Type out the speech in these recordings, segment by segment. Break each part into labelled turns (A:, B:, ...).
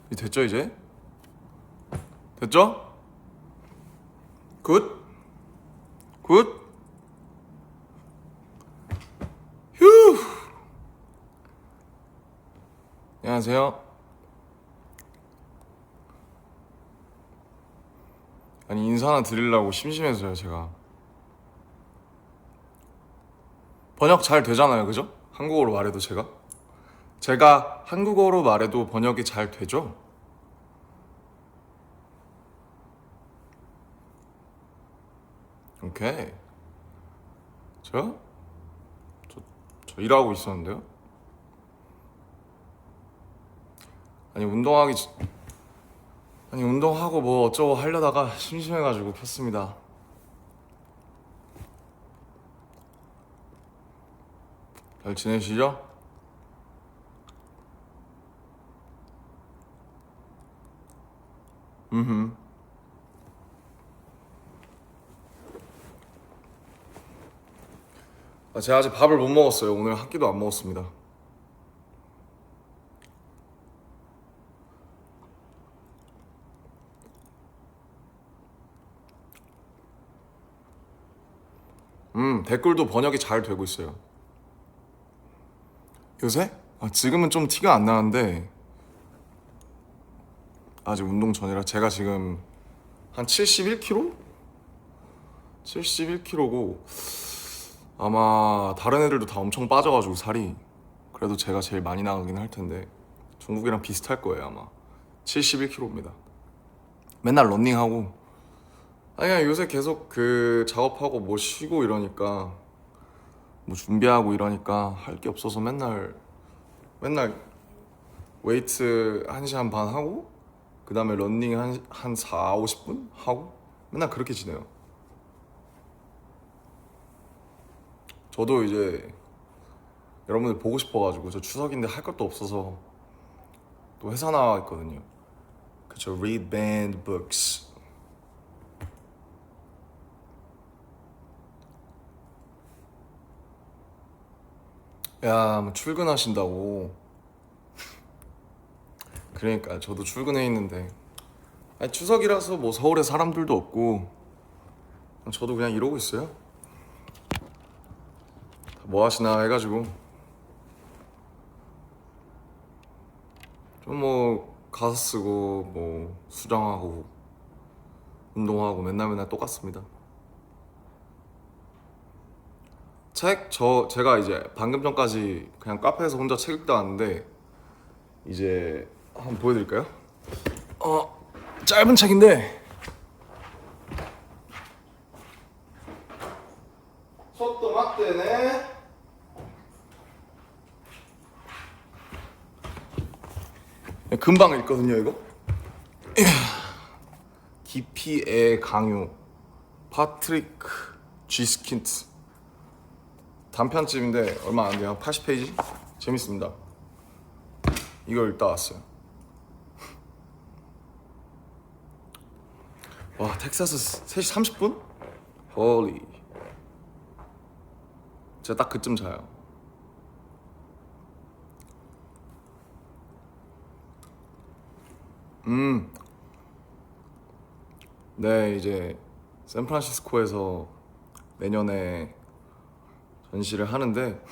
A: 됐죠 이제? 됐죠? 굿? 굿? 휴! 안녕하세요. 아니 인사 하나 드리려고 심심해서요 제가. 번역 잘 되잖아요 그죠? 한국어로 말해도 제가 한국어로 말해도 번역이 잘 되죠? 오케이. 저요? 저, 저 일하고 있었는데요? 아니 운동하고 뭐 어쩌고 하려다가 심심해가지고 켰습니다. 잘 지내시죠? 음. 제가 아직 밥을 못 먹었어요. 오늘 한 끼도 안 먹었습니다. 댓글도 번역이 잘 되고 있어요. 요새? 지금은 좀 티가 안 나는데 아직 운동 전이라 제가 지금 한 71kg? 71kg고 아마 다른 애들도 다 엄청 빠져가지고 살이 그래도 제가 제일 많이 나가긴 할 텐데 종국이랑 비슷할 거예요 아마. 71kg입니다. 맨날 런닝하고 그냥 요새 계속 그 작업하고 뭐 쉬고 이러니까 뭐 준비하고 이러니까 할 게 없어서 맨날 웨이트 1시간 반 하고 그 다음에 런닝 한 4, 50분 하고 맨날 그렇게 지내요. 저도 이제 여러분들 보고 싶어가지고 저 추석인데 할 것도 없어서 또 회사 나와 있거든요. 그쵸, read banned books. 야, 뭐 출근하신다고. 그러니까 저도 출근해 있는데 아니, 추석이라서 뭐 서울에 사람들도 없고 저도 그냥 이러고 있어요. 뭐 하시나 해가지고 좀 뭐 가사 쓰고 뭐 수정하고 운동하고 맨날 똑같습니다. 제가 이제 방금 전까지 그냥 카페에서 혼자 책 읽다 왔는데 이제 한번 보여드릴까요? 짧은 책인데 속도 맞대네. 금방 읽거든요 이거. 깊이의 강요 파트리크 G 스킨트 단편집인데 얼마 안 돼요. 80페이지. 재밌습니다. 이걸 읽다 왔어요. 와, 텍사스 3시 30분? 홀리. 제가 딱 그쯤 자요. 네, 이제 샌프란시스코에서 내년에 전시를 하는데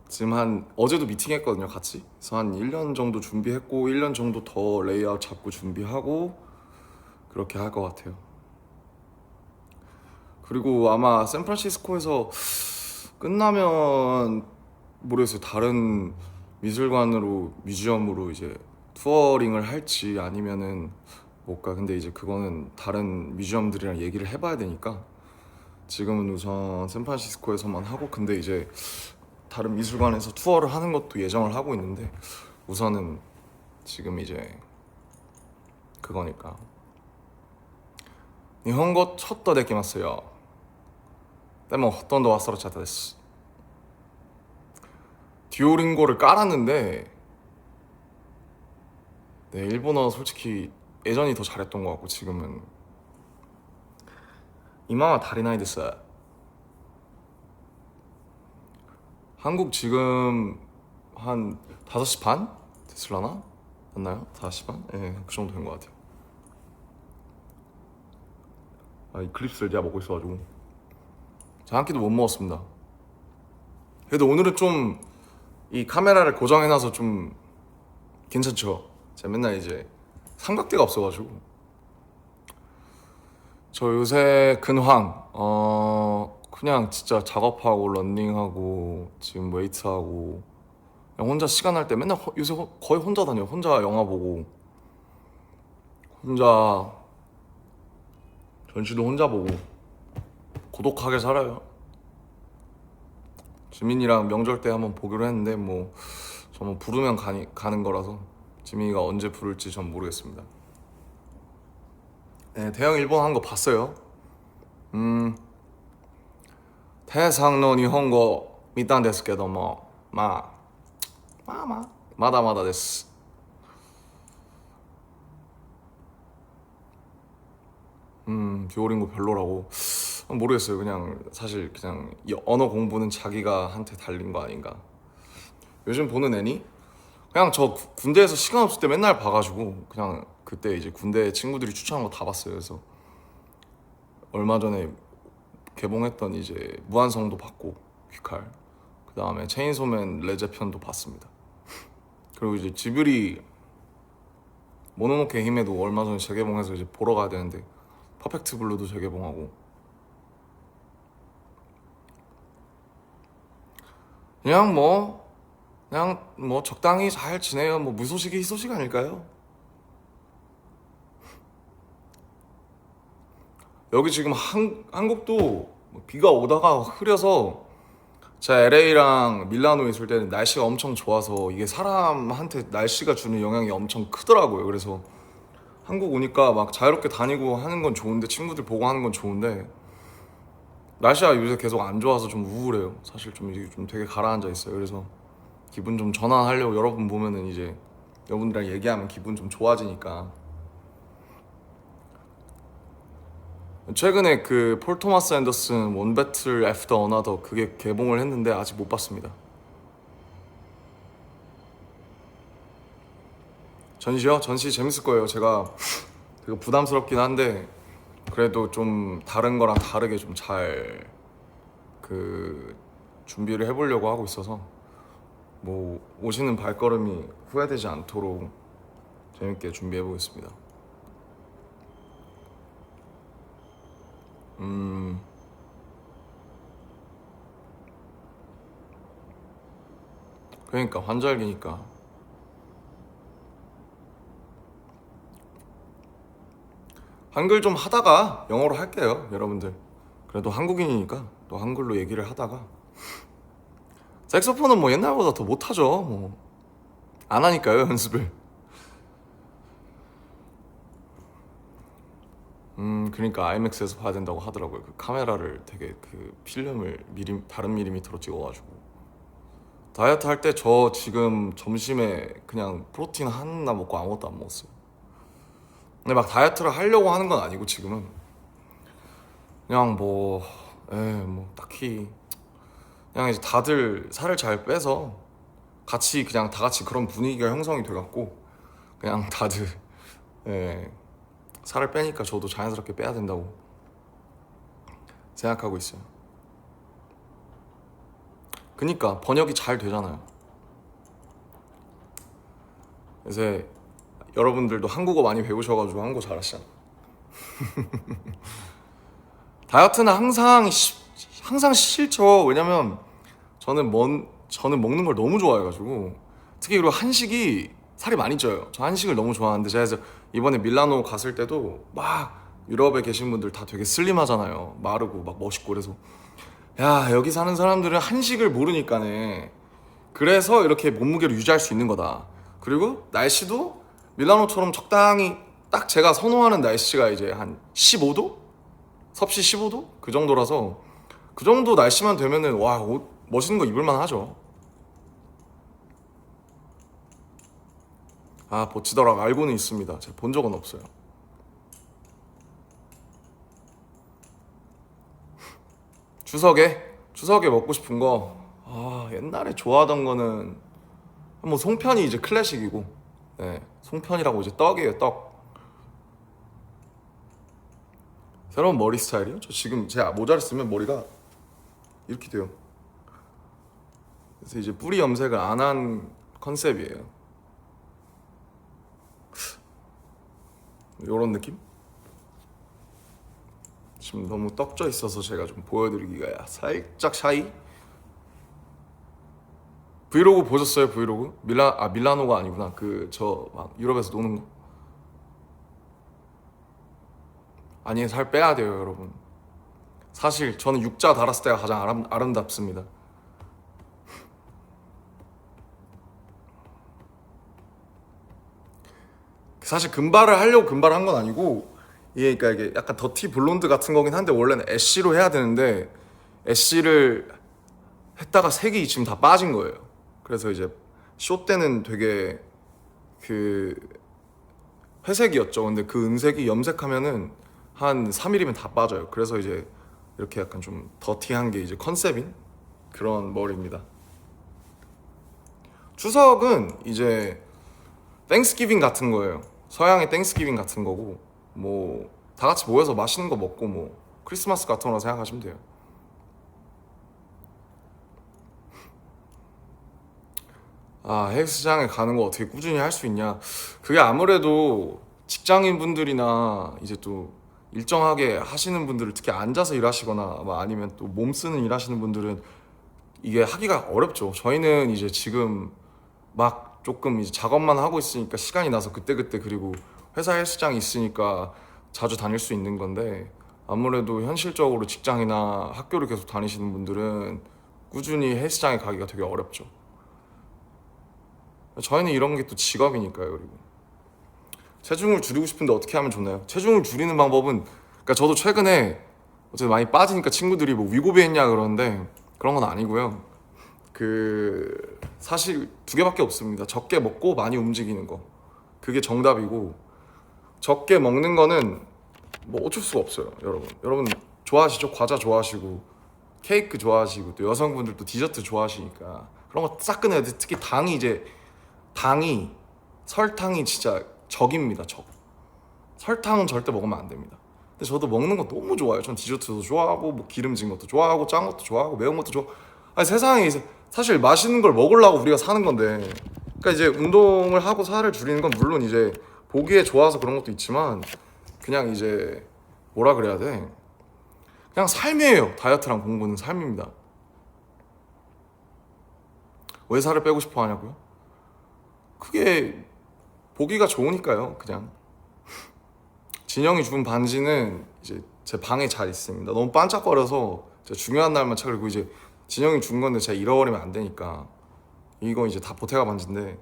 A: 지금 한 어제도 미팅했거든요 같이. 그래서 한 1년 정도 준비했고 1년 정도 더 레이아웃 잡고 준비하고 그렇게 할 것 같아요. 그리고 아마 샌프란시스코에서 끝나면 모르겠어요. 다른 미술관으로 뮤지엄으로 이제 투어링을 할지 아니면은 못가. 근데 이제 그거는 다른 뮤지엄들이랑 얘기를 해봐야 되니까 지금은 우선 샌프란시스코에서만 하고 근데 이제 다른 미술관에서 투어를 하는 것도 예정을 하고 있는데 우선은 지금 이제 그거니까. 日本語ちょっとできますよ。でもほとんど忘れちゃったです。 듀오링고를 깔았는데 네, 일본어 솔직히 예전이 더 잘했던 것 같고 지금은 이마와 다리나이 됐어요. 한국 지금 한 5시 반? 됐을라나? 맞나요? 4시 반? 예, 그 정도 된 것 같아요. 이 클립스를 내가 먹고 있어가지고 저 한 끼도 못 먹었습니다. 그래도 오늘은 좀 이 카메라를 고정해놔서 좀 괜찮죠? 제가 맨날 이제 삼각대가 없어가지고. 저 요새 근황 그냥 진짜 작업하고 런닝하고 지금 웨이트하고 그냥 혼자 시간 날 때 맨날 요새 거의 혼자 다녀요. 혼자 영화 보고 혼자 전시도 혼자 보고 고독하게 살아요. 지민이랑 명절 때 한번 보기로 했는데 뭐 저는 부르면 가는 거라서 지민이가 언제 부를지 전 모르겠습니다. 네, 대형 일본 한 거 봤어요. 태상노 일본어 見たんですけどもまだまだです。 듀오링고 별로라고. 모르겠어요. 그냥 사실 그냥 이 언어 공부는 자기가 한테 달린 거 아닌가. 요즘 보는 애니 그냥 저 군대에서 시간 없을 때 맨날 봐가지고 그냥 그때 이제 군대 친구들이 추천한 거 다 봤어요. 그래서 얼마 전에 개봉했던 이제 무한성도 봤고 귀칼, 그 다음에 체인소맨 레제 편도 봤습니다. 그리고 이제 지브리 모노노케 히메도 얼마 전에 재개봉해서 이제 보러 가야 되는데 퍼펙트 블루도 재개봉하고 그냥 뭐 적당히 잘 지내요. 뭐 무소식이 희소식 아닐까요? 여기 지금 한국도 비가 오다가 흐려서 제가 LA랑 밀라노에 있을 때는 날씨가 엄청 좋아서 이게 사람한테 날씨가 주는 영향이 엄청 크더라고요. 그래서 한국 오니까 막 자유롭게 다니고 하는 건 좋은데 친구들 보고 하는 건 좋은데 날씨가 요새 계속 안 좋아서 좀 우울해요. 사실 좀 이게 좀 되게 가라앉아 있어요. 그래서 기분 좀 전환하려고 여러분 보면은 이제 여러분들이랑 얘기하면 기분 좀 좋아지니까 최근에 그 폴 토마스 앤더슨 원 배틀 애프터 어나더 그게 개봉을 했는데 아직 못 봤습니다. 전시요? 전시 재밌을 거예요. 제가 되게 부담스럽긴 한데 그래도 좀 다른 거랑 다르게 좀 잘 그 준비를 해보려고 하고 있어서 뭐 오시는 발걸음이 후회되지 않도록 재밌게 준비해 보겠습니다. 그러니까 환절기니까 한글 좀 하다가 영어로 할게요, 여러분들. 그래도 한국인이니까 또 한글로 얘기를 하다가 색소폰은 뭐 옛날보다 더 못하죠. 뭐 안 하니까요, 연습을. 그러니까 IMAX에서 봐야 된다고 하더라고요. 그 카메라를 되게 그 필름을 다른 밀리미터로 찍어가지고 다이어트 할 때 저 지금 점심에 그냥 프로틴 하나 먹고 아무것도 안 먹었어요. 근데 막 다이어트를 하려고 하는 건 아니고 지금은 그냥 뭐 딱히 그냥 이제 다들 살을 잘 빼서 같이 그냥 다 같이 그런 분위기가 형성이 돼갖고 그냥 다들 예, 살을 빼니까 저도 자연스럽게 빼야 된다고 생각하고 있어요. 그니까 번역이 잘 되잖아요. 요새 여러분들도 한국어 많이 배우셔가지고 한국어 잘하시잖아. 다이어트는 항상 싫죠. 왜냐면 저는 먹는 걸 너무 좋아해가지고 특히 그리고 한식이 살이 많이 쪄요. 저 한식을 너무 좋아하는데 제가 그래서 이번에 밀라노 갔을 때도 막 유럽에 계신 분들 다 되게 슬림하잖아요. 마르고 막 멋있고 그래서 야 여기 사는 사람들은 한식을 모르니까네. 그래서 이렇게 몸무게를 유지할 수 있는 거다. 그리고 날씨도 밀라노처럼 적당히 딱 제가 선호하는 날씨가 이제 한 15도? 섭씨 15도? 그 정도라서 그 정도 날씨만 되면은 와 옷 멋있는 거 입을만 하죠. 보치더락 알고는 있습니다. 제가 본 적은 없어요. 추석에 먹고 싶은 거 옛날에 좋아하던 거는 뭐 송편이 이제 클래식이고 네, 송편이라고 이제 떡이에요, 떡. 새로운 머리 스타일이요? 저 지금 제 모자를 쓰면 머리가 이렇게 돼요. 그래서 이제 뿌리 염색을 안 한 컨셉이에요. 요런 느낌? 지금 너무 떡져 있어서 제가 좀 보여드리기가 살짝 샤이? 브이로그 보셨어요? 브이로그? 밀라노가 아니구나. 그 저 막 유럽에서 노는 거. 아니, 살 빼야 돼요, 여러분. 사실 저는 육자 달았을 때가 가장 아름답습니다. 사실 금발을 하려고 금발을 한 건 아니고, 이게 그러니까 이게 약간 더티 블론드 같은 거긴 한데 원래는 애쉬로 해야 되는데 애쉬를 했다가 색이 지금 다 빠진 거예요. 그래서 이제 쇼 때는 되게 그 회색이었죠. 근데 그 은색이 염색하면은 한 3일이면 다 빠져요. 그래서 이제 이렇게 약간 좀 더티한 게 이제 컨셉인 그런 머리입니다. 추석은 이제 땡스기빙 같은 거예요. 서양의 땡스기빙 같은 거고, 뭐 다 같이 모여서 맛있는 거 먹고 뭐 크리스마스 같은 거라 생각하시면 돼요. 아, 헬스장에 가는 거 어떻게 꾸준히 할 수 있냐? 그게 아무래도 직장인 분들이나 이제 또 일정하게 하시는 분들을, 특히 앉아서 일하시거나 뭐 아니면 또 몸 쓰는 일 하시는 분들은 이게 하기가 어렵죠. 저희는 이제 지금 막 조금 이제 작업만 하고 있으니까 시간이 나서 그때그때, 그리고 회사 헬스장이 있으니까 자주 다닐 수 있는 건데, 아무래도 현실적으로 직장이나 학교를 계속 다니시는 분들은 꾸준히 헬스장에 가기가 되게 어렵죠. 저희는 이런 게 또 직업이니까요. 그리고 체중을 줄이고 싶은데 어떻게 하면 좋나요? 체중을 줄이는 방법은, 그러니까 저도 최근에 어쨌든 많이 빠지니까 친구들이 뭐 위고비 했냐 그러는데 그런 건 아니고요. 그 사실 두 개밖에 없습니다. 적게 먹고 많이 움직이는 거, 그게 정답이고, 적게 먹는 거는 뭐 어쩔 수가 없어요. 여러분 좋아하시죠? 과자 좋아하시고 케이크 좋아하시고 또 여성분들도 디저트 좋아하시니까 그런 거 싹 끊어야 돼. 특히 당이 설탕이 진짜 적입니다. 적. 설탕은 절대 먹으면 안 됩니다. 근데 저도 먹는 거 너무 좋아해요. 전 디저트도 좋아하고 뭐 기름진 것도 좋아하고 짠 것도 좋아하고 매운 것도 좋아. 아니, 세상에 이제 사실 맛있는 걸 먹으려고 우리가 사는 건데, 그러니까 이제 운동을 하고 살을 줄이는 건 물론 이제 보기에 좋아서 그런 것도 있지만, 그냥 이제 뭐라 그래야 돼? 그냥 삶이에요. 다이어트랑 공부는 삶입니다. 왜 살을 빼고 싶어 하냐고요? 그게 보기가 좋으니까요. 그냥 진영이 준 반지는 이제 제 방에 잘 있습니다. 너무 반짝거려서 제가 중요한 날만 찾고, 이제 진영이 준 건데 제가 잃어버리면 안 되니까 이거 이제 다 보태가 반지인데,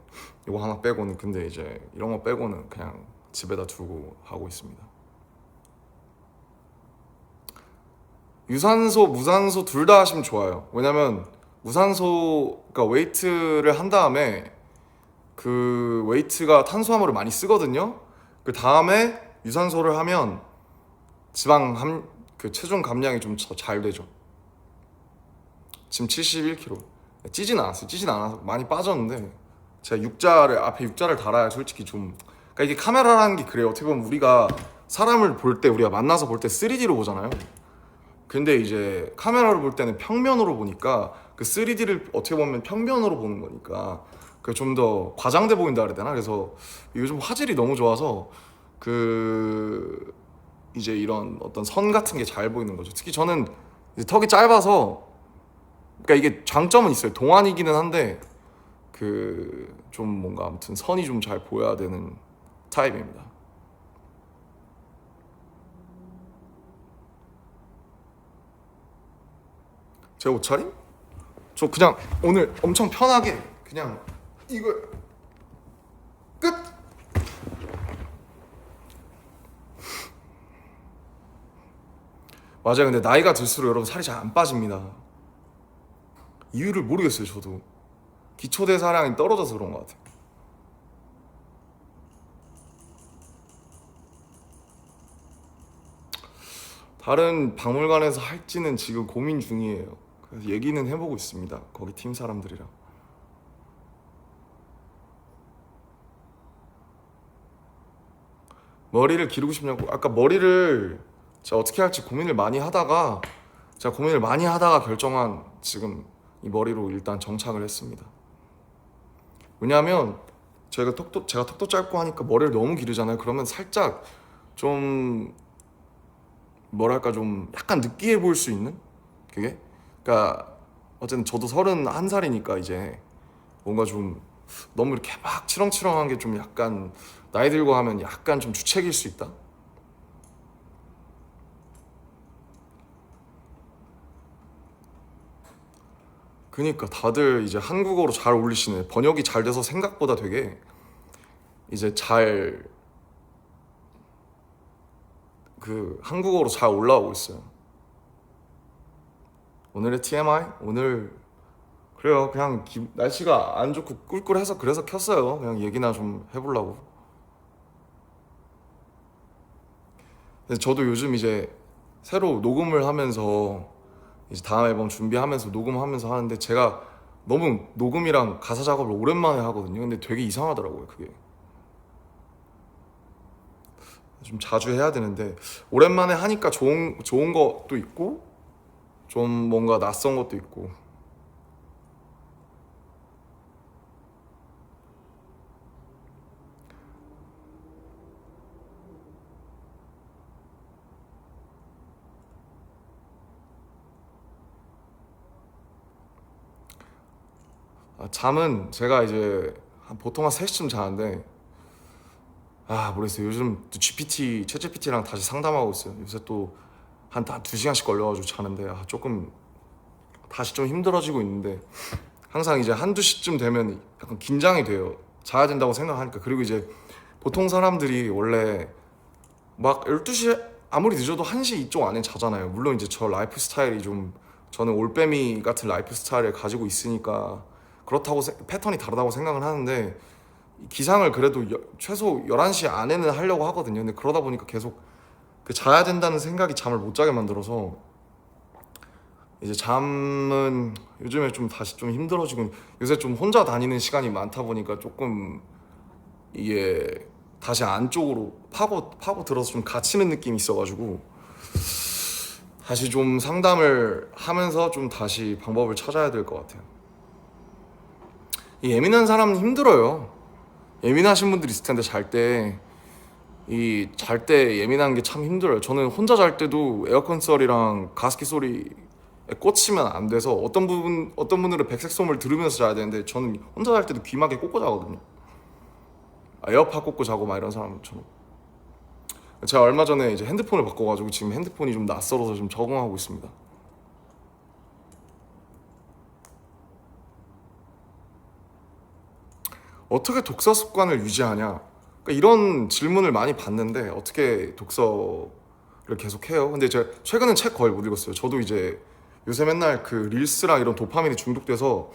A: 이거 하나 빼고는, 근데 이제 이런 거 빼고는 그냥 집에다 두고 하고 있습니다. 유산소, 무산소 둘 다 하시면 좋아요. 왜냐면 무산소, 그러니까 웨이트를 한 다음에 그 웨이트가 탄수화물을 많이 쓰거든요. 그 다음에 유산소를 하면 그 체중 감량이 좀 잘 되죠. 지금 71kg. 찌진 않아서 많이 빠졌는데, 제가 앞에 육자를 달아야 솔직히 좀, 그러니까 이게 카메라라는 게 그래요. 어떻게 보면 우리가 사람을 볼 때, 우리가 만나서 볼 때 3D로 보잖아요. 근데 이제 카메라로 볼 때는 평면으로 보니까, 그 3D를 어떻게 보면 평면으로 보는 거니까 그 좀 더 과장돼 보인다 그래야 되나? 그래서 요즘 화질이 너무 좋아서 그 이제 이런 어떤 선 같은 게 잘 보이는 거죠. 특히 저는 이제 턱이 짧아서, 그러니까 이게 장점은 있어요. 동안이기는 한데 그 좀 뭔가 아무튼 선이 좀 잘 보여야 되는 타입입니다. 제 옷차림? 저 그냥 오늘 엄청 편하게 그냥 이거 끝! 맞아요. 근데 나이가 들수록 여러분 살이 잘 안 빠집니다. 이유를 모르겠어요. 저도 기초대사량이 떨어져서 그런 것 같아요. 다른 박물관에서 할지는 지금 고민 중이에요. 그래서 얘기는 해보고 있습니다. 거기 팀 사람들이랑. 머리를 기르고 싶냐고. 아까 머리를 제가 어떻게 할지 고민을 많이 하다가 결정한 지금 이 머리로 일단 정착을 했습니다. 왜냐하면 제가 턱도 짧고 하니까 머리를 너무 기르잖아요. 그러면 살짝 좀 뭐랄까 좀 약간 느끼해 보일 수 있는 그게. 그러니까 어쨌든 저도 31살이니까 이제 뭔가 좀 너무 이렇게 막 치렁치렁한 게 좀 약간 나이 들고 하면 약간 좀 주책일 수 있다. 그니까 다들 이제 한국어로 잘 어울리시네. 번역이 잘 돼서 생각보다 되게 이제 잘 그 한국어로 잘 올라오고 있어요. 오늘의 TMI? 오늘 그래요. 그냥 날씨가 안 좋고 꿀꿀해서 그래서 켰어요. 그냥 얘기나 좀 해보려고. 근데 저도 요즘 이제 새로 녹음을 하면서 이제 다음 앨범 준비하면서 녹음하면서 하는데 제가 너무 녹음이랑 가사 작업을 오랜만에 하거든요. 근데 되게 이상하더라고요, 그게. 좀 자주 해야 되는데 오랜만에 하니까 좋은 것도 있고 좀 뭔가 낯선 것도 있고. 잠은 제가 이제 보통 한 3시쯤 자는데 모르겠어요. 요즘 또 챗 GPT랑 다시 상담하고 있어요. 요새 또 한 2시간씩 걸려가지고 자는데 조금 다시 좀 힘들어지고 있는데 항상 이제 한두 시쯤 되면 약간 긴장이 돼요. 자야 된다고 생각하니까. 그리고 이제 보통 사람들이 원래 막 12시 아무리 늦어도 1시 이쪽 안에 자잖아요. 물론 이제 저 라이프 스타일이 좀 저는 올빼미 같은 라이프 스타일을 가지고 있으니까 그렇다고 패턴이 다르다고 생각을 하는데 기상을 그래도 최소 11시 안에는 하려고 하거든요. 근데 그러다 보니까 계속 그 자야 된다는 생각이 잠을 못 자게 만들어서 이제 잠은 요즘에 좀 다시 좀 힘들어지고 요새 좀 혼자 다니는 시간이 많다 보니까 조금 이게 다시 안쪽으로 파고 들어서 좀 갇히는 느낌이 있어가지고 다시 좀 상담을 하면서 좀 다시 방법을 찾아야 될 것 같아요. 이 예민한 사람은 힘들어요. 예민하신 분들이 있을 텐데 잘 때 예민한 게 참 힘들어요. 저는 혼자 잘 때도 에어컨 소리랑 가습기 소리에 꽂히면 안 돼서 어떤 분들은 백색 소음을 들으면서 자야 되는데 저는 혼자 잘 때도 귀마개 꽂고 자거든요. 에어팟 꽂고 자고 막 이런 사람처럼. 제가 얼마 전에 이제 핸드폰을 바꿔가지고 지금 핸드폰이 좀 낯설어서 좀 적응하고 있습니다. 어떻게 독서 습관을 유지하냐? 그러니까 이런 질문을 많이 받는데 어떻게 독서를 계속 해요? 근데 제가 최근엔 책 거의 못 읽었어요. 저도 이제 요새 맨날 그 릴스랑 이런 도파민이 중독돼서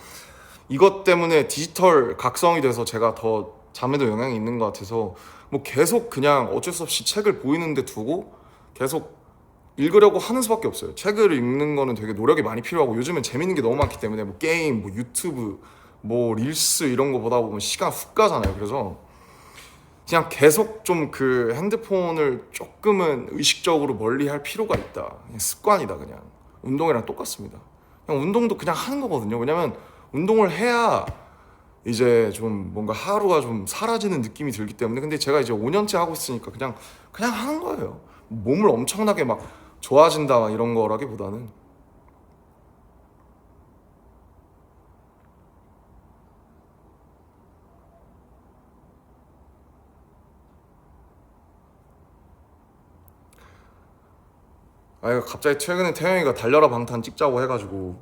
A: 이것 때문에 디지털 각성이 돼서 제가 더 잠에도 영향이 있는 것 같아서 뭐 계속 그냥 어쩔 수 없이 책을 보이는 데 두고 계속 읽으려고 하는 수밖에 없어요. 책을 읽는 거는 되게 노력이 많이 필요하고 요즘은 재밌는 게 너무 많기 때문에 뭐 게임, 뭐 유튜브, 뭐 릴스 이런 거 보다 보면 시간 훅 가잖아요. 그래서 그냥 계속 좀 그 핸드폰을 조금은 의식적으로 멀리 할 필요가 있다. 그냥 습관이다 그냥. 운동이랑 똑같습니다. 그냥 운동도 그냥 하는 거거든요. 왜냐면 운동을 해야 이제 좀 뭔가 하루가 좀 사라지는 느낌이 들기 때문에. 근데 제가 이제 5년째 하고 있으니까 그냥 하는 거예요. 몸을 엄청나게 막 좋아진다 이런 거라기보다는. 갑자기 최근에 태영이가 달려라 방탄 찍자고 해가지고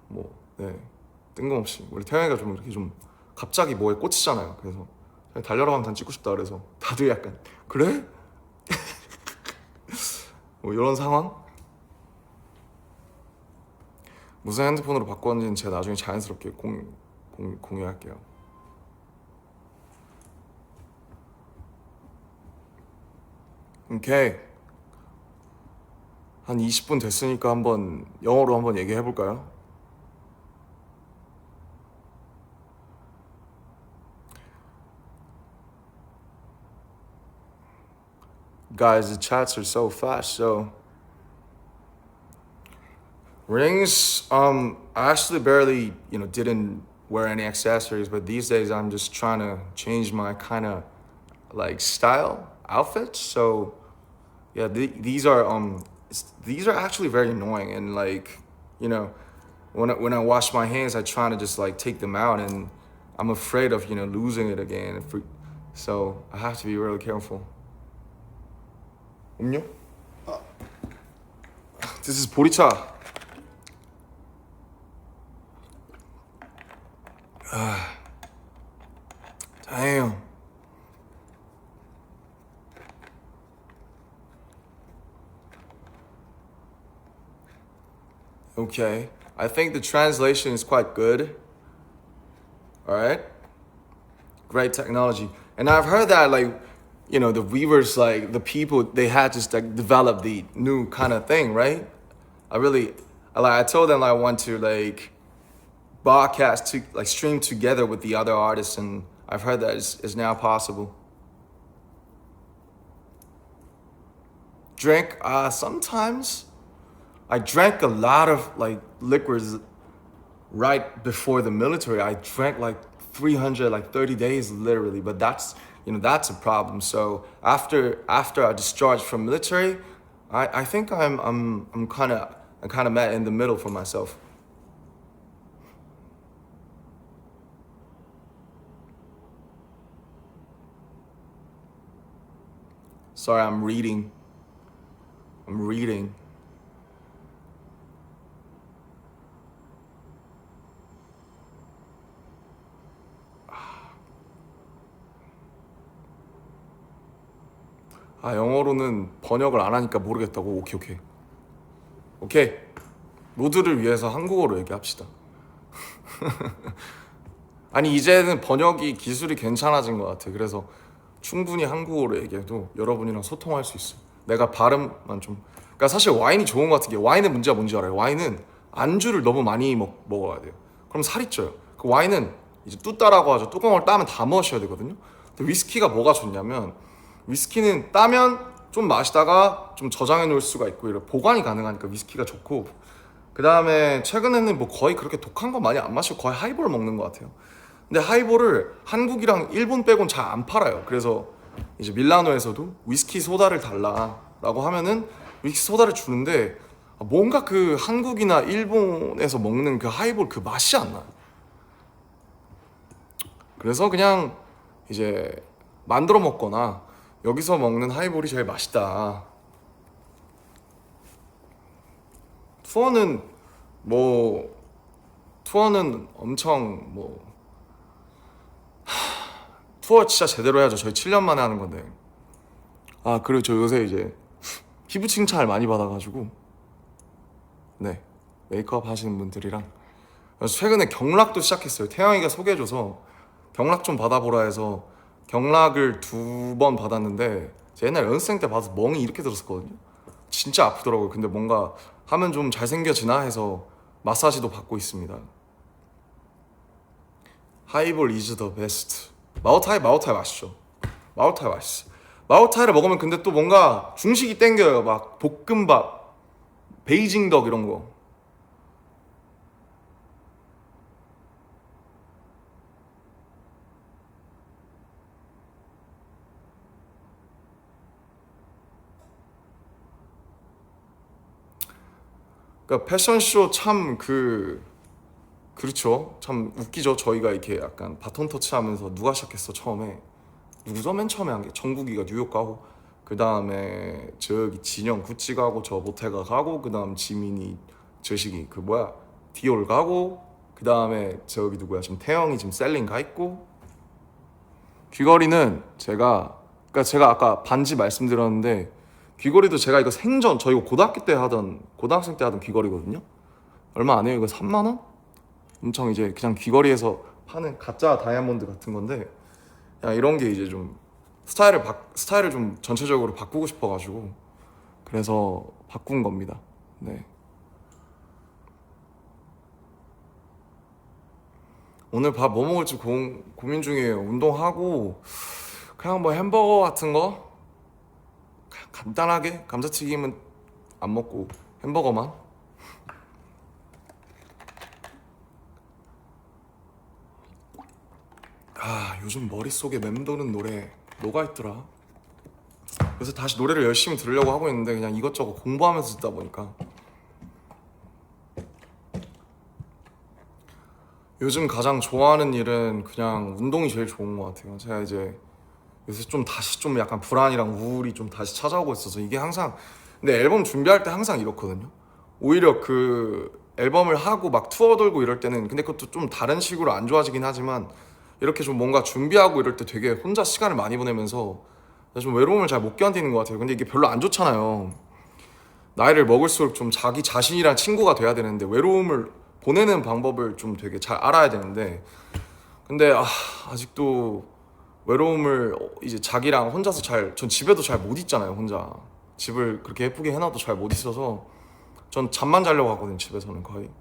A: 뭐 네, 뜬금없이 우리 태영이가 좀 이렇게 좀 갑자기 뭐에 꽂히잖아요. 그래서 달려라 방탄 찍고 싶다 그래서 다들 약간 그래? 뭐 이런 상황? 무슨 핸드폰으로 바꿨는지는 제가 나중에 자연스럽게 공유할게요. 오케이. 한 20분 됐으니까 한번 영어로 한번 얘기해 볼까요? Guys, the chats are so fast. So rings, I actually barely, didn't wear any accessories, but these days I'm just trying to change my kind of like style outfits. So yeah, these are actually very annoying, and like, you know, when I wash my hands, I try to just like take them out, and I'm afraid of losing it again. So I have to be really careful. 음료? This is 보리차. Damn. Okay. I think the translation is quite good. All right. Great technology. And I've heard that like, the weavers, like the people, they had just like develop the new kind of thing, right? I told them I want to like broadcast to like stream together with the other artists, and I've heard that is now possible. Drink, sometimes I drank a lot of like liquors right before the military. I drank like 300, like 30 days literally, but that's a problem. So after I discharged from military, I think I'm kind of met in the middle for myself. Sorry, I'm reading. I'm reading. 영어로는 번역을 안 하니까 모르겠다고. 오케이, 오케이. 오케이. 모두를 위해서 한국어로 얘기합시다. 아니, 이제는 번역이 기술이 괜찮아진 것 같아. 그래서 충분히 한국어로 얘기해도 여러분이랑 소통할 수 있어. 내가 발음만 좀. 그러니까 사실 와인이 좋은 것 같은 게, 와인의 문제가 뭔지 알아요? 와인은 안주를 너무 많이 먹어야 돼요. 그럼 살이 쪄요. 그 와인은 이제 뚜따라고 하죠. 뚜껑을 따면 다 마셔야 되거든요. 근데 위스키가 뭐가 좋냐면, 위스키는 따면 좀 마시다가 좀 저장해 놓을 수가 있고 이런 보관이 가능하니까 위스키가 좋고, 그 다음에 최근에는 뭐 거의 그렇게 독한 거 많이 안 마시고 거의 하이볼 먹는 것 같아요. 근데 하이볼을 한국이랑 일본 빼곤 잘 안 팔아요. 그래서 이제 밀라노에서도 위스키 소다를 달라라고 하면은 위스키 소다를 주는데, 뭔가 그 한국이나 일본에서 먹는 그 하이볼 그 맛이 안 나요. 그래서 그냥 이제 만들어 먹거나 여기서 먹는 하이볼이 제일 맛있다. 투어는 뭐 투어는 엄청 뭐 투어 진짜 제대로 해야죠. 저희 7년 만에 하는 건데. 그리고 저 요새 이제 피부 칭찬을 많이 받아가지고, 네, 메이크업 하시는 분들이랑 그래서 최근에 경락도 시작했어요. 태영이가 소개해줘서 경락 좀 받아보라 해서 경락을 2번 받았는데, 제 옛날 연습생 때 봐서 멍이 이렇게 들었었거든요. 진짜 아프더라고요. 근데 뭔가 하면 좀 잘생겨지나 해서 마사지도 받고 있습니다. 하이볼 is the best. 마오타이 맛있죠. 마오타이 맛있어. 마오타이를 먹으면 근데 또 뭔가 중식이 땡겨요. 막 볶음밥, 베이징덕 이런 거. 그러니까 패션쇼 참 그렇죠. 참 웃기죠. 저희가 이렇게 약간 바톤 터치하면서 누가 시작했어 처음에? 누구죠? 맨 처음에 한 게 정국이가 뉴욕 가고, 그 다음에 저기 진영 구찌 가고, 저 모태가 가고, 그 다음 지민이 저식이 그 뭐야 디올 가고, 그 다음에 저기 누구야 지금 태영이 지금 셀링 가 있고. 귀걸이는 그러니까 제가 아까 반지 말씀드렸는데, 귀걸이도 제가 이거 생전 저 이거 고등학생 때 하던 귀걸이거든요. 얼마 안 해요. 이거 3만 원? 엄청 이제 그냥 귀걸이에서 파는 가짜 다이아몬드 같은 건데, 야, 이런 게 이제 좀 스타일을 좀 전체적으로 바꾸고 싶어가지고 그래서 바꾼 겁니다. 네. 오늘 밥 뭐 먹을지 고민 중이에요. 운동하고 그냥 뭐 햄버거 같은 거, 그냥 간단하게 감자튀김은 안 먹고 햄버거만. 요즘 머릿속에 맴도는 노래 뭐가 있더라. 그래서 다시 노래를 열심히 들으려고 하고 있는데 그냥 이것저것 공부하면서 듣다 보니까 요즘 가장 좋아하는 일은 그냥 운동이 제일 좋은 것 같아요. 제가 이제 요새 좀 다시 좀 약간 불안이랑 우울이 좀 다시 찾아오고 있어서 이게 항상, 근데 앨범 준비할 때 항상 이렇거든요. 오히려 그 앨범을 하고 막 투어 돌고 이럴 때는, 근데 그것도 좀 다른 식으로 안 좋아지긴 하지만 이렇게 좀 뭔가 준비하고 이럴 때 되게 혼자 시간을 많이 보내면서 좀 외로움을 잘 못 견디는 것 같아요. 근데 이게 별로 안 좋잖아요. 나이를 먹을수록 좀 자기 자신이랑 친구가 돼야 되는데 외로움을 보내는 방법을 좀 되게 잘 알아야 되는데, 근데 아직도 외로움을 이제 자기랑 혼자서 전 집에도 잘 못 있잖아요. 혼자 집을 그렇게 예쁘게 해놔도 잘 못 있어서 전 잠만 자려고 하거든요, 집에서는 거의.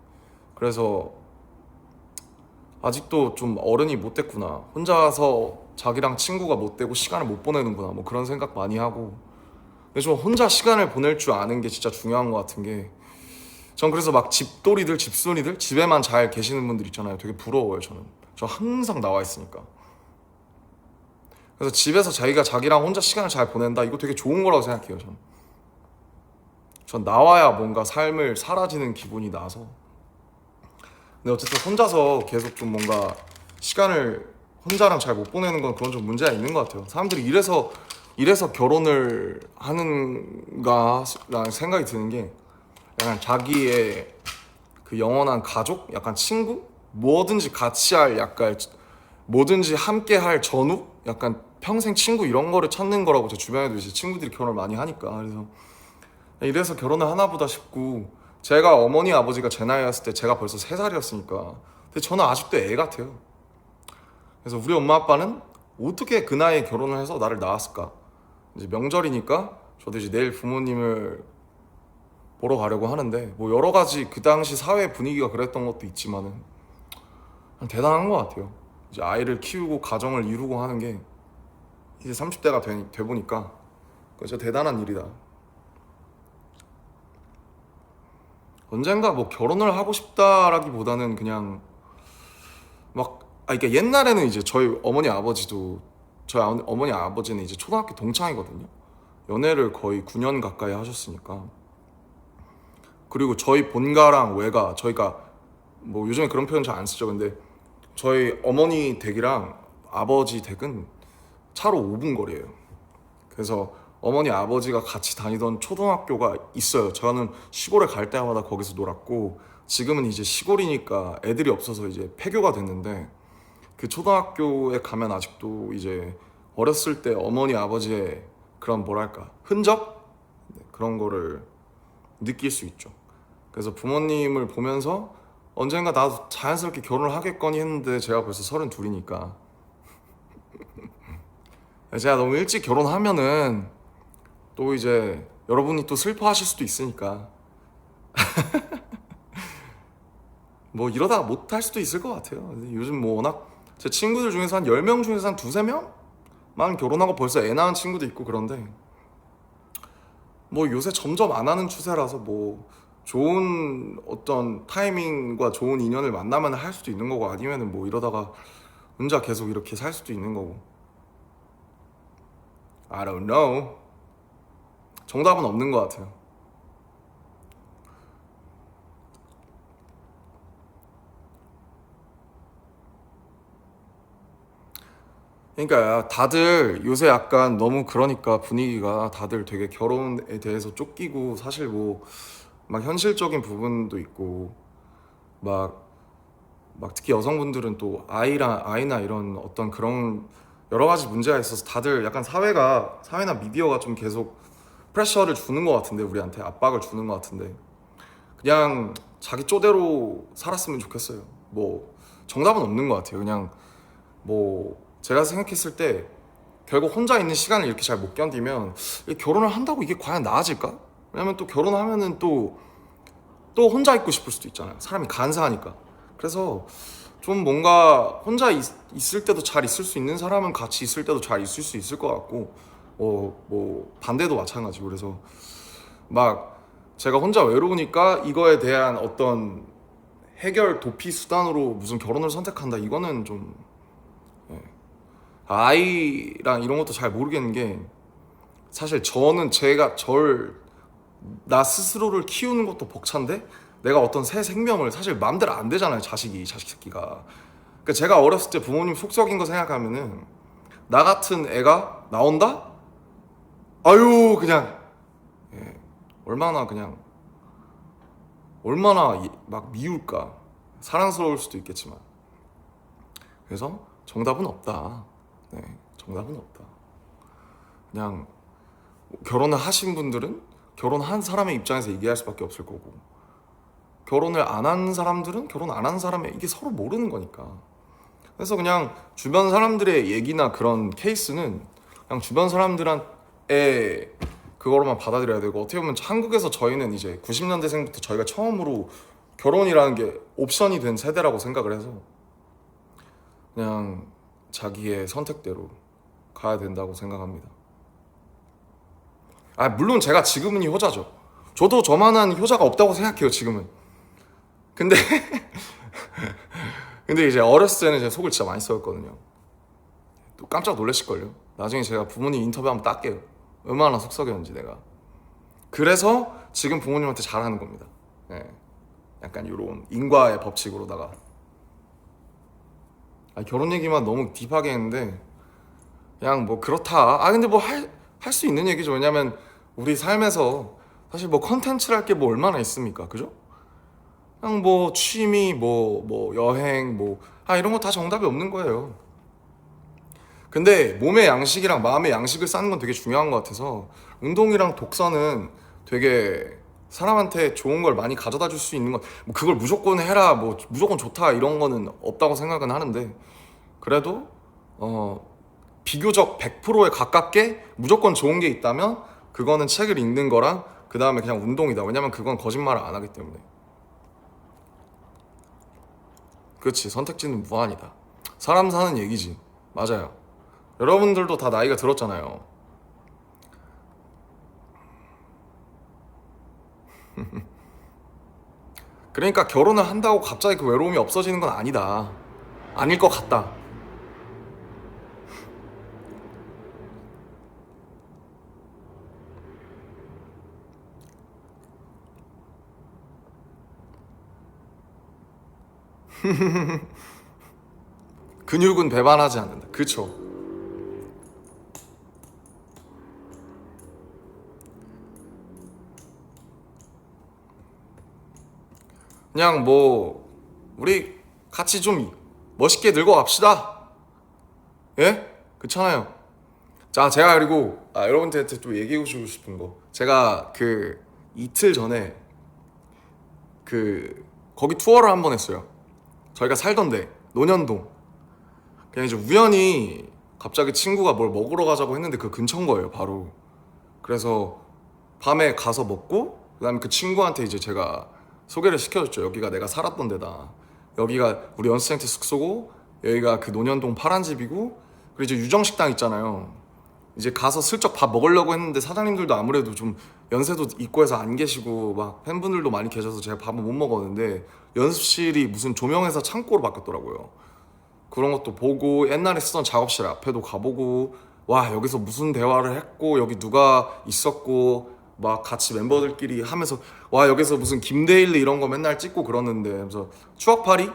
A: 그래서 아직도 좀 어른이 못 됐구나, 혼자서 자기랑 친구가 못 되고 시간을 못 보내는구나, 뭐 그런 생각 많이 하고. 근데 좀 혼자 시간을 보낼 줄 아는 게 진짜 중요한 것 같은 게, 전 그래서 막 집돌이들 집순이들 집에만 잘 계시는 분들 있잖아요. 되게 부러워요. 저 항상 나와 있으니까. 그래서 집에서 자기가 자기랑 혼자 시간을 잘 보낸다, 이거 되게 좋은 거라고 생각해요. 전 나와야 뭔가 삶을 사라지는 기분이 나서. 근데 어쨌든 혼자서 계속 좀 뭔가 시간을 혼자랑 잘 못 보내는 건 그런 좀 문제가 있는 것 같아요. 사람들이 이래서 결혼을 하는가 라는 생각이 드는 게, 약간 자기의 그 영원한 가족, 약간 친구, 뭐든지 같이 할, 약간 뭐든지 함께 할 전우, 약간 평생 친구 이런 거를 찾는 거라고. 제 주변에도 이제 친구들이 결혼을 많이 하니까. 그래서 이래서 결혼을 하나 보다 싶고, 제가 어머니 아버지가 제 나이였을 때 제가 벌써 3살이었으니까. 근데 저는 아직도 애 같아요. 그래서 우리 엄마 아빠는 어떻게 그 나이에 결혼을 해서 나를 낳았을까. 이제 명절이니까 저도 이제 내일 부모님을 보러 가려고 하는데, 뭐 여러 가지 그 당시 사회 분위기가 그랬던 것도 있지만은 대단한 것 같아요. 이제 아이를 키우고 가정을 이루고 하는 게 이제 30대가 돼 보니까 그거 진짜 대단한 일이다. 언젠가 뭐 결혼을 하고 싶다라기보다는 그냥 그러니까 옛날에는 이제 저희 어머니 아버지도, 저희 어머니 아버지는 이제 초등학교 동창이거든요. 연애를 거의 9년 가까이 하셨으니까. 그리고 저희 본가랑 외가, 저희가 뭐 요즘에 그런 표현 잘 안 쓰죠. 근데 저희 어머니 댁이랑 아버지 댁은 차로 5분 거리예요. 그래서 어머니 아버지가 같이 다니던 초등학교가 있어요. 저는 시골에 갈 때마다 거기서 놀았고, 지금은 이제 시골이니까 애들이 없어서 이제 폐교가 됐는데, 그 초등학교에 가면 아직도 이제 어렸을 때 어머니 아버지의 그런 뭐랄까 흔적, 그런 거를 느낄 수 있죠. 그래서 부모님을 보면서 언젠가 나도 자연스럽게 결혼을 하겠거니 했는데, 제가 벌써 32이니까 제가 너무 일찍 결혼하면은 또 이제 여러분이 또 슬퍼하실 수도 있으니까 뭐 이러다가 못할 수도 있을 것 같아요. 근데 요즘 뭐 워낙 제 친구들 중에서 한 10명 중에서 한 두세 명만 결혼하고 벌써 애 낳은 친구도 있고 그런데, 뭐 요새 점점 안 하는 추세라서 뭐 좋은 어떤 타이밍과 좋은 인연을 만나면 할 수도 있는 거고, 아니면은 뭐 이러다가 혼자 계속 이렇게 살 수도 있는 거고. I don't know. 정답은 없는 것 같아요. 그러니까 다들 요새 약간 너무, 그러니까 분위기가 다들 되게 결혼에 대해서 쫓기고, 사실 뭐 막 현실적인 부분도 있고, 막 특히 여성분들은 또 아이나 이런 어떤 그런 여러 가지 문제가 있어서 다들 약간 사회나 미디어가 좀 계속 프레셔를 주는 것 같은데, 우리한테 압박을 주는 것 같은데, 그냥 자기 쪼대로 살았으면 좋겠어요. 뭐 정답은 없는 것 같아요. 그냥 뭐 제가 생각했을 때 결국 혼자 있는 시간을 이렇게 잘 못 견디면 결혼을 한다고 이게 과연 나아질까? 왜냐면 또 결혼하면은 또 혼자 있고 싶을 수도 있잖아요. 사람이 간사하니까. 그래서 좀 뭔가 혼자 있을 때도 잘 있을 수 있는 사람은 같이 있을 때도 잘 있을 수 있을 것 같고, 뭐 반대도 마찬가지고. 그래서 막 제가 혼자 외로우니까 이거에 대한 어떤 해결 도피 수단으로 무슨 결혼을 선택한다, 이거는 좀 예. 아이랑 이런 것도 잘 모르겠는 게, 사실 저는 제가 나 스스로를 키우는 것도 벅찬데 내가 어떤 새 생명을 사실 마음대로 안 되잖아요. 자식 새끼가. 그러니까 제가 어렸을 때 부모님 속썩인 거 생각하면은 나 같은 애가 나온다? 아유 그냥 예, 얼마나 그냥 얼마나 막 미울까. 사랑스러울 수도 있겠지만. 그래서 정답은 없다. 네, 정답은 없다. 그냥 결혼을 하신 분들은 결혼한 사람의 입장에서 얘기할 수밖에 없을 거고, 결혼을 안 한 사람들은 결혼 안 한 사람의, 이게 서로 모르는 거니까. 그래서 그냥 주변 사람들의 얘기나 그런 케이스는 그냥 주변 사람들의 그거로만 받아들여야 되고, 어떻게 보면 한국에서 저희는 이제 90년대생부터 저희가 처음으로 결혼이라는 게 옵션이 된 세대라고 생각을 해서 그냥 자기의 선택대로 가야 된다고 생각합니다. 물론 제가 지금은 효자죠. 저도 저만한 효자가 없다고 생각해요 지금은. 근데 근데 이제 어렸을 때는 제 속을 진짜 많이 썩었거든요. 또 깜짝 놀라실걸요. 나중에 제가 부모님 인터뷰 한번 딸게요. 얼마나 속 썩였는지 내가. 그래서 지금 부모님한테 잘하는 겁니다. 네. 약간 이런 인과의 법칙으로다가. 결혼 얘기만 너무 딥하게 했는데 그냥 뭐 그렇다. 근데 뭐 할 수 있는 얘기죠. 왜냐면 우리 삶에서 사실 뭐 컨텐츠랄 게 뭐 얼마나 있습니까, 그죠? 그냥 뭐 취미, 뭐 여행, 이런 거 다 정답이 없는 거예요. 근데 몸의 양식이랑 마음의 양식을 쌓는 건 되게 중요한 것 같아서, 운동이랑 독서는 되게 사람한테 좋은 걸 많이 가져다 줄 수 있는 건, 뭐 그걸 무조건 해라, 뭐 무조건 좋다 이런 거는 없다고 생각은 하는데, 그래도 비교적 100%에 가깝게 무조건 좋은 게 있다면 그거는 책을 읽는 거랑 그 다음에 그냥 운동이다. 왜냐면 그건 거짓말을 안 하기 때문에. 그렇지, 선택지는 무한이다. 사람 사는 얘기지. 맞아요. 여러분들도 다 나이가 들었잖아요. 그러니까 결혼을 한다고 갑자기 그 외로움이 없어지는 건 아니다. 아닐 것 같다. 근육은 배반하지 않는다. 그쵸. 그냥 뭐 우리 같이 좀 멋있게 늙어갑시다. 예? 그렇잖아요. 자, 제가 그리고 여러분들한테 또 얘기해 주고 싶은 거, 제가 그 이틀 전에 그 거기 투어를 한 번 했어요. 저희가 살던데 논현동. 그냥 이제 우연히 갑자기 친구가 뭘 먹으러 가자고 했는데 그 근처인 거예요 바로. 그래서 밤에 가서 먹고, 그다음에 그 친구한테 이제 제가 소개를 시켜줬죠. 여기가 내가 살았던 데다. 여기가 우리 연습생 때 숙소고, 여기가 그 논현동 파란 집이고, 그리고 이제 유정식당 있잖아요. 이제 가서 슬쩍 밥 먹으려고 했는데 사장님들도 아무래도 좀 연세도 있고 해서 안 계시고 막 팬분들도 많이 계셔서 제가 밥을 못 먹었는데, 연습실이 무슨 조명회사 창고로 바뀌었더라고요. 그런 것도 보고, 옛날에 쓰던 작업실 앞에도 가보고, 와 여기서 무슨 대화를 했고 여기 누가 있었고 막 같이 멤버들끼리 하면서, 와 여기서 무슨 김데일리 이런 거 맨날 찍고 그러는데, 그래서 추억팔이?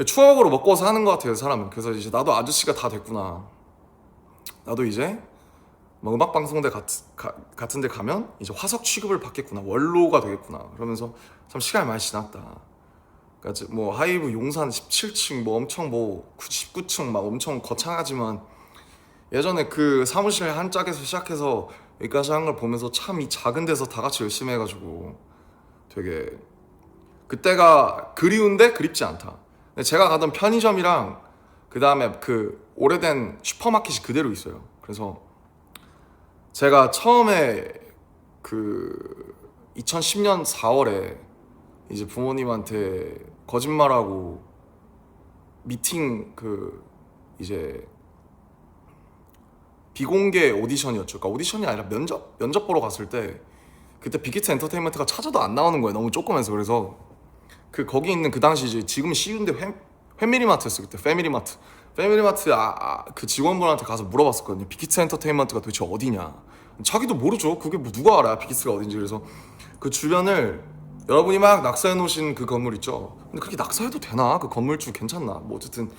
A: 추억으로 먹고 사는 것 같아요 사람은. 그래서 이제 나도 아저씨가 다 됐구나. 나도 이제 뭐 음악 방송대 같은 데 가면 이제 화석 취급을 받겠구나, 원로가 되겠구나, 그러면서 참 시간이 많이 지났다. 그러니까 뭐 하이브 용산 17층 뭐 엄청 뭐 19층 막 엄청 거창하지만, 예전에 그 사무실 한 짝에서 시작해서 여기까지 한 걸 보면서 참 이 작은 데서 다 같이 열심히 해가지고 되게 그때가 그리운데 그립지 않다. 근데 제가 가던 편의점이랑 그 다음에 그 오래된 슈퍼마켓이 그대로 있어요. 그래서 제가 처음에 그 2010년 4월에 이제 부모님한테 거짓말하고 미팅, 그 이제 비공개 오디션이었죠. 그러니까 오디션이 아니라 면접 보러 갔을 때 그때 빅히트 엔터테인먼트가 찾아도 안 나오는 거예요. 너무 조그면서. 그래서 그 거기 있는 그 당시 이제 지금 CU인데 패밀리마트였어. 그때 패밀리마트 그 직원분한테 가서 물어봤었거든요. 빅히트 엔터테인먼트가 도대체 어디냐. 자기도 모르죠. 그게 뭐 누가 알아 빅히트가 어딘지. 그래서 그 주변을 여러분이 막 낙서해 놓으신 그 건물 있죠. 근데 그렇게 낙서해도 되나? 그 건물주 괜찮나? 뭐 어쨌든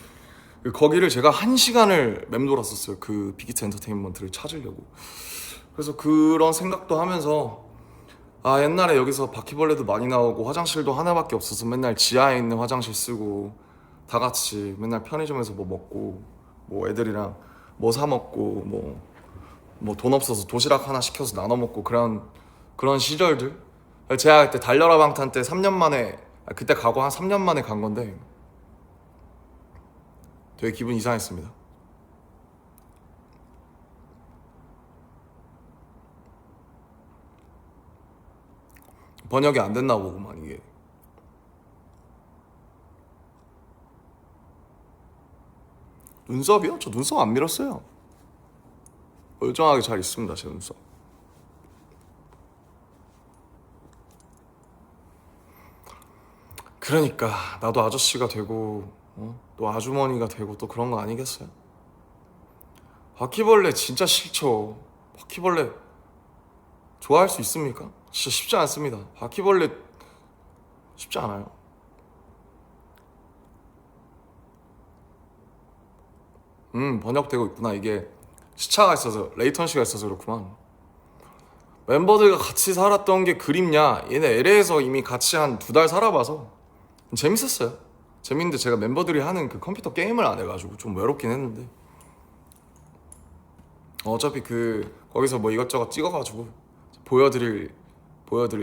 A: 거기를 제가 1시간을 맴돌았었어요. 그 빅히트 엔터테인먼트를 찾으려고. 그래서 그런 생각도 하면서 옛날에 여기서 바퀴벌레도 많이 나오고 화장실도 하나밖에 없어서 맨날 지하에 있는 화장실 쓰고 다 같이 맨날 편의점에서 뭐 먹고 뭐 애들이랑 뭐 사 먹고 뭐 돈 없어서 도시락 하나 시켜서 나눠 먹고 그런 시절들. 제가 그때 달려라 방탄 때 3년 만에 그때 가고 한 3년 만에 간 건데 되게 기분 이상했습니다. 번역이 안 됐나 보구만 이게. 눈썹이요? 저 눈썹 안 밀었어요. 멀쩡하게 잘 있습니다 제 눈썹. 그러니까 나도 아저씨가 되고 또 아주머니가 되고 또 그런 거 아니겠어요? 바퀴벌레 진짜 싫죠. 바퀴벌레 좋아할 수 있습니까? 진짜 쉽지 않습니다. 바퀴벌레 쉽지 않아요. 번역되고 있구나. 이게 시차가 있어서 레이턴시가 있어서 그렇구만. 멤버들과 같이 살았던 게 그립냐? 얘네 LA에서 이미 같이 한 2달 살아봐서 재밌었어요. 재밌는데 제가 멤버들이 하는 그 컴퓨터 게임을 안 해가지고 좀 외롭긴 했는데 어차피 거기서 뭐 이것저것 찍어가지고 보여드릴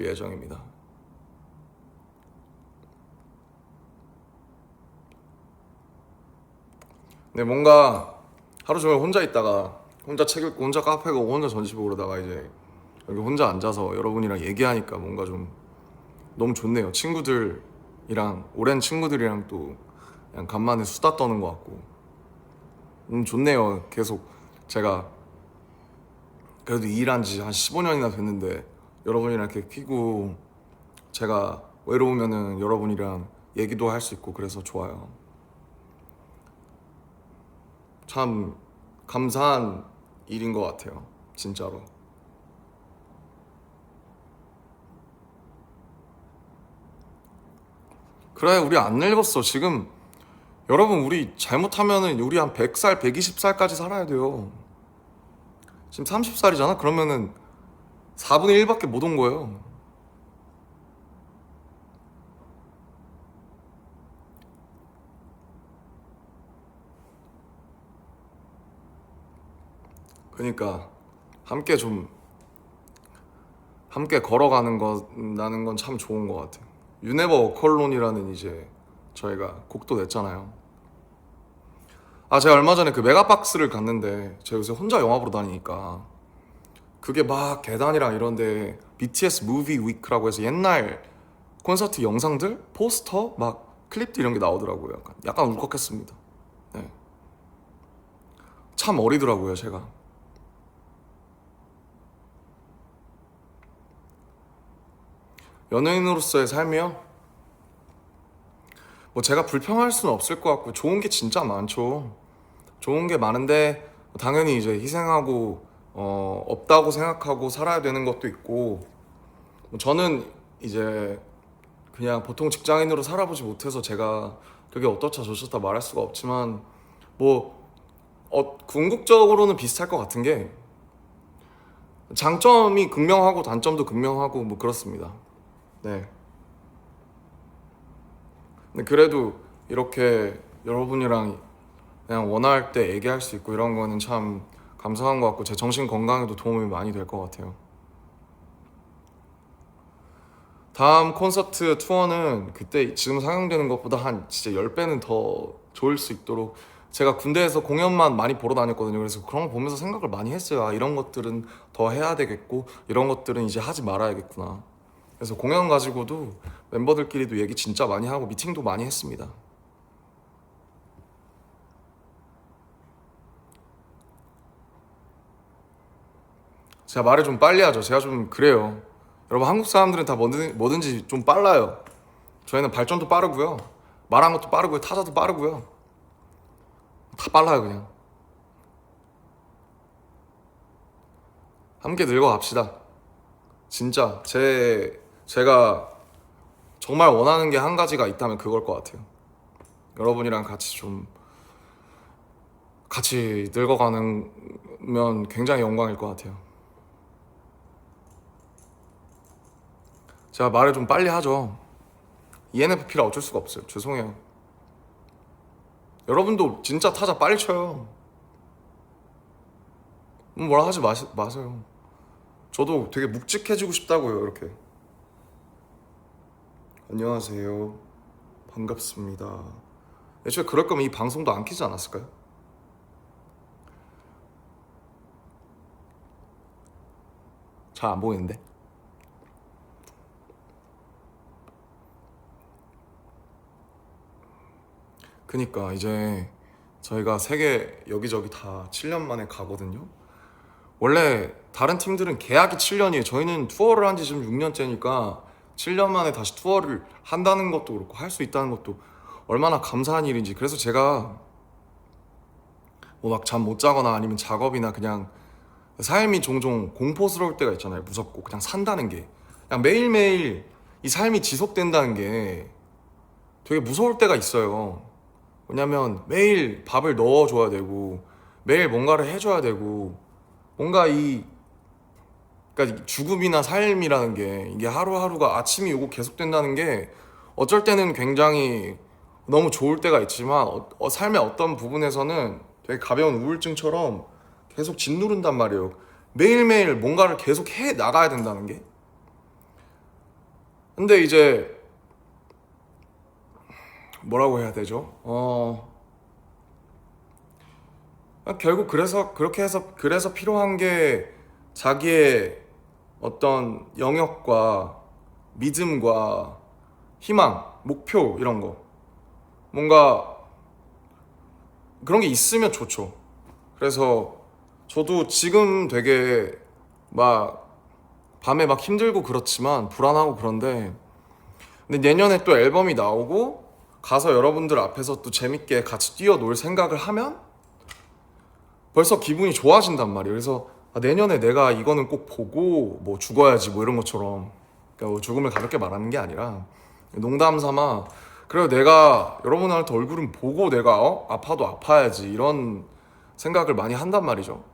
A: 예정입니다. 근데 뭔가 하루 종일 혼자 있다가 혼자 책 읽고 혼자 카페 가고 혼자 전시 보고 그러다가 이제 여기 혼자 앉아서 여러분이랑 얘기하니까 뭔가 좀 너무 좋네요. 친구들이랑 오랜 친구들이랑 또 그냥 간만에 수다 떠는 것 같고 좋네요. 계속 제가 그래도 일한 지 한 15년이나 됐는데 여러분이랑 이렇게 끼고 제가 외로우면은 여러분이랑 얘기도 할 수 있고 그래서 좋아요. 참 감사한 일인 것 같아요. 진짜로. 그래 우리 안 늙었어. 지금 여러분 우리 잘못하면은 우리 한 100살, 120살까지 살아야 돼요. 지금 30살이잖아? 그러면은 4분의 1밖에 못 온 거예요. 그러니까 함께 좀 함께 걸어가는 나는 건 참 좋은 것 같아요. 유네버 워컬론이라는 이제 저희가 곡도 냈잖아요. 제가 얼마 전에 그 메가박스를 갔는데 제가 요새 혼자 영화 보러 다니니까 그게 막 계단이랑 이런데 BTS 무비 위크라고 해서 옛날 콘서트 영상들, 포스터, 막 클립들 이런 게 나오더라고요. 약간 울컥했습니다. 네. 참 어리더라고요, 제가. 연예인으로서의 삶이요? 뭐 제가 불평할 수는 없을 것 같고 좋은 게 진짜 많죠. 좋은 게 많은데 당연히 이제 희생하고 없다고 생각하고 살아야 되는 것도 있고 저는 이제 그냥 보통 직장인으로 살아보지 못해서 제가 그게 어떻다 저렇다 말할 수가 없지만 뭐 궁극적으로는 비슷할 것 같은 게 장점이 극명하고 단점도 극명하고 뭐 그렇습니다. 네. 근데 그래도 이렇게 여러분이랑 그냥 원할 때 얘기할 수 있고 이런 거는 참 감사한 것 같고 제 정신 건강에도 도움이 많이 될 것 같아요. 다음 콘서트 투어는 그때 지금 상영되는 것보다 한 진짜 10배는 더 좋을 수 있도록 제가 군대에서 공연만 많이 보러 다녔거든요. 그래서 그런 거 보면서 생각을 많이 했어요. 이런 것들은 더 해야 되겠고 이런 것들은 이제 하지 말아야겠구나. 그래서 공연 가지고도 멤버들끼리도 얘기 진짜 많이 하고 미팅도 많이 했습니다. 제가 말을 좀 빨리 하죠. 제가 좀 그래요. 여러분 한국 사람들은 다 뭐든지 좀 빨라요. 저희는 발전도 빠르고요. 말하는 것도 빠르고요. 타자도 빠르고요. 다 빨라요 그냥. 함께 늙어갑시다. 진짜 제가 정말 원하는 게 한 가지가 있다면 그걸 것 같아요. 여러분이랑 같이 늙어가면 굉장히 영광일 것 같아요. 제가 말을 좀 빨리 하죠. ENFP라 어쩔 수가 없어요. 죄송해요. 여러분도 진짜 타자 빨리 쳐요. 뭐라 하지 마세요. 저도 되게 묵직해지고 싶다고요. 이렇게 안녕하세요, 반갑습니다. 애초에 그럴 거면 이 방송도 안 키지 않았을까요? 잘 안 보이는데? 그니까 이제 저희가 세계 여기저기 다 7년 만에 가거든요. 원래 다른 팀들은 계약이 7년이에요. 저희는 투어를 한 지 지금 6년째니까 7년 만에 다시 투어를 한다는 것도 그렇고 할 수 있다는 것도 얼마나 감사한 일인지. 그래서 제가 뭐 막 잠 못 자거나 아니면 작업이나 그냥 삶이 종종 공포스러울 때가 있잖아요. 무섭고 그냥 산다는 게 그냥 매일매일 이 삶이 지속된다는 게 되게 무서울 때가 있어요. 왜냐면 매일 밥을 넣어줘야 되고 매일 뭔가를 해줘야 되고 뭔가 그러니까 죽음이나 삶이라는 게 이게 하루하루가 아침이 오고 계속된다는 게 어쩔 때는 굉장히 너무 좋을 때가 있지만 삶의 어떤 부분에서는 되게 가벼운 우울증처럼 계속 짓누른단 말이에요. 매일매일 뭔가를 계속 해 나가야 된다는 게. 근데 이제 뭐라고 해야 되죠? 결국 그래서 필요한 게 자기의 어떤 영역과 믿음과 희망, 목표 이런 거 뭔가 그런 게 있으면 좋죠. 그래서 저도 지금 되게 막 밤에 막 힘들고 그렇지만 불안하고 그런데 근데 내년에 또 앨범이 나오고 가서 여러분들 앞에서 또 재밌게 같이 뛰어놀 생각을 하면 벌써 기분이 좋아진단 말이에요. 그래서 내년에 내가 이거는 꼭 보고 뭐 죽어야지 뭐 이런 것처럼 그러니까 뭐 죽음을 가볍게 말하는 게 아니라 농담 삼아 그래요. 내가 여러분한테 얼굴은 보고 내가 아파도 아파야지 이런 생각을 많이 한단 말이죠.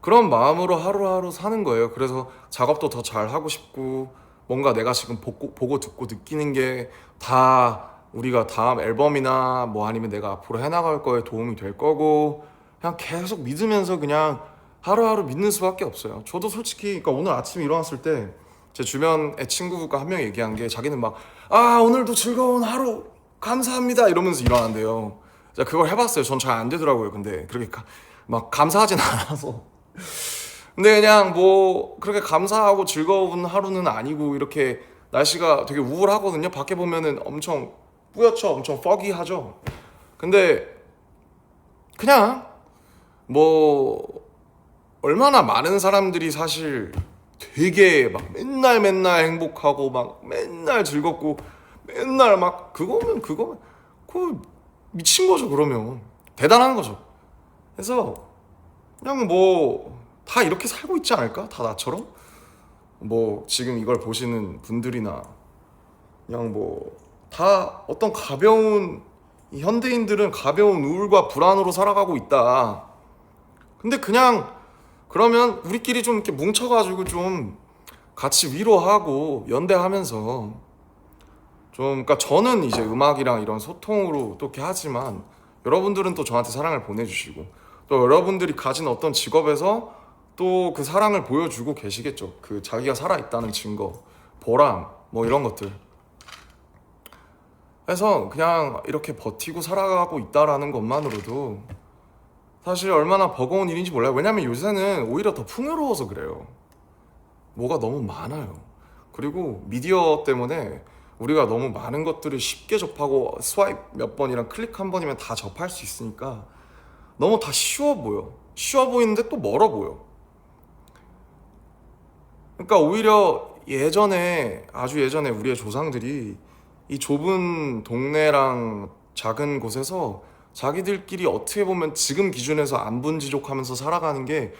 A: 그런 마음으로 하루하루 사는 거예요. 그래서 작업도 더 잘 하고 싶고 뭔가 내가 지금 보고 듣고 느끼는 게 다 우리가 다음 앨범이나 뭐 아니면 내가 앞으로 해나갈 거에 도움이 될 거고 그냥 계속 믿으면서 그냥 하루하루 믿는 수밖에 없어요. 저도 솔직히 그러니까 오늘 아침에 일어났을 때 제 주변의 친구가 한 명 얘기한 게 자기는 막 오늘도 즐거운 하루 감사합니다 이러면서 일어난대요. 제가 그걸 해봤어요. 전 잘 안 되더라고요. 근데 그렇게 막 감사하진 않아서 근데 그냥 뭐 그렇게 감사하고 즐거운 하루는 아니고 이렇게 날씨가 되게 우울하거든요. 밖에 보면은 엄청 뿌옇죠. 엄청 foggy하죠. 근데 그냥 뭐 얼마나 많은 사람들이 사실 되게 막 맨날 행복하고 막 맨날 즐겁고 맨날 막 그거면 그거 미친 거죠. 그러면 대단한 거죠. 그래서 그냥 뭐 다 이렇게 살고 있지 않을까? 다 나처럼? 뭐 지금 이걸 보시는 분들이나 그냥 뭐 다 어떤 가벼운 이 현대인들은 가벼운 우울과 불안으로 살아가고 있다. 근데 그냥 그러면 우리끼리 좀 이렇게 뭉쳐가지고 좀 같이 위로하고 연대하면서 좀 그러니까 저는 이제 음악이랑 이런 소통으로 또 이렇게 하지만 여러분들은 또 저한테 사랑을 보내주시고 또 여러분들이 가진 어떤 직업에서 또 그 사랑을 보여주고 계시겠죠. 그 자기가 살아있다는 증거, 보람 뭐 이런 것들. 그래서 그냥 이렇게 버티고 살아가고 있다라는 것만으로도 사실 얼마나 버거운 일인지 몰라요. 왜냐면 요새는 오히려 더 풍요로워서 그래요. 뭐가 너무 많아요. 그리고 미디어 때문에 우리가 너무 많은 것들을 쉽게 접하고 스와이프 몇 번이랑 클릭 한 번이면 다 접할 수 있으니까 너무 다 쉬워 보여. 쉬워 보이는데 또 멀어 보여. 그러니까 오히려 예전에 아주 예전에 우리의 조상들이 이 좁은 동네랑 작은 곳에서 자기들끼리 어떻게 보면 지금 기준에서 안분지족하면서 살아가는 게